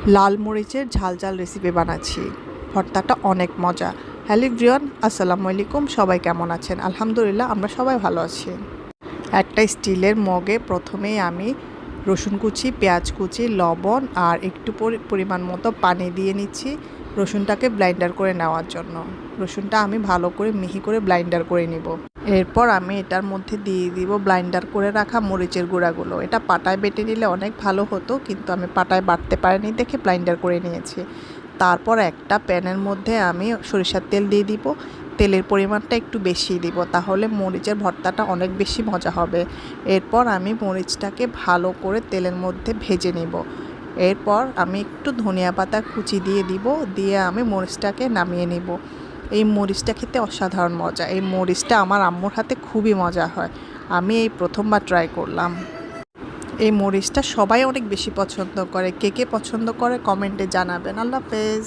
লাল মরিচের ঝাল ঝাল রেসিপি বানাচ্ছি। ভর্তাটা অনেক মজা। হ্যালো এভরিওয়ান, আসসালামু আলাইকুম। সবাই কেমন আছেন? আলহামদুলিল্লাহ, আমরা সবাই ভালো আছি। একটা স্টিলের মগে প্রথমেই আমি রসুন কুচি, পেঁয়াজ কুচি, লবণ আর একটু পরিমাণ মতো পানি দিয়ে নিচ্ছি রসুনটাকে ব্লাইন্ডার করে নেওয়ার জন্য। রসুনটা আমি ভালো করে মিহি করে ব্লাইন্ডার করে নিব। এরপর আমি এটার মধ্যে দিয়ে দিব ব্লাইন্ডার করে রাখা মরিচের গুঁড়াগুলো। এটা পাটায় বেটে নিলে অনেক ভালো হতো, কিন্তু আমি পাটায় বাটতে পারিনি দেখে ব্লাইন্ডার করে নিয়েছি। তারপর একটা প্যানের মধ্যে আমি সরিষার তেল দিয়ে দিব। তেলের পরিমাণটা একটু বেশি দিব, তাহলে মরিচের ভর্তাটা অনেক বেশি মজা হবে। এরপর আমি মরিচটাকে ভালো করে তেলের মধ্যে ভেজে নিব। এরপর আমি একটু ধনিয়া পাতা কুচি দিয়ে দিব, দিয়ে আমি মরিচটাকে নামিয়ে নিব। এই মরিচটা খেতে অসাধারণ মজা। এই মরিচটা আমার আম্মুর হাতে খুবই মজা হয়। আমি এই প্রথমবার ট্রাই করলাম। এই মরিচটা সবাই অনেক বেশি পছন্দ করে। কে কে পছন্দ করে কমেন্টে জানাবেন। আল্লাহ হাফেজ।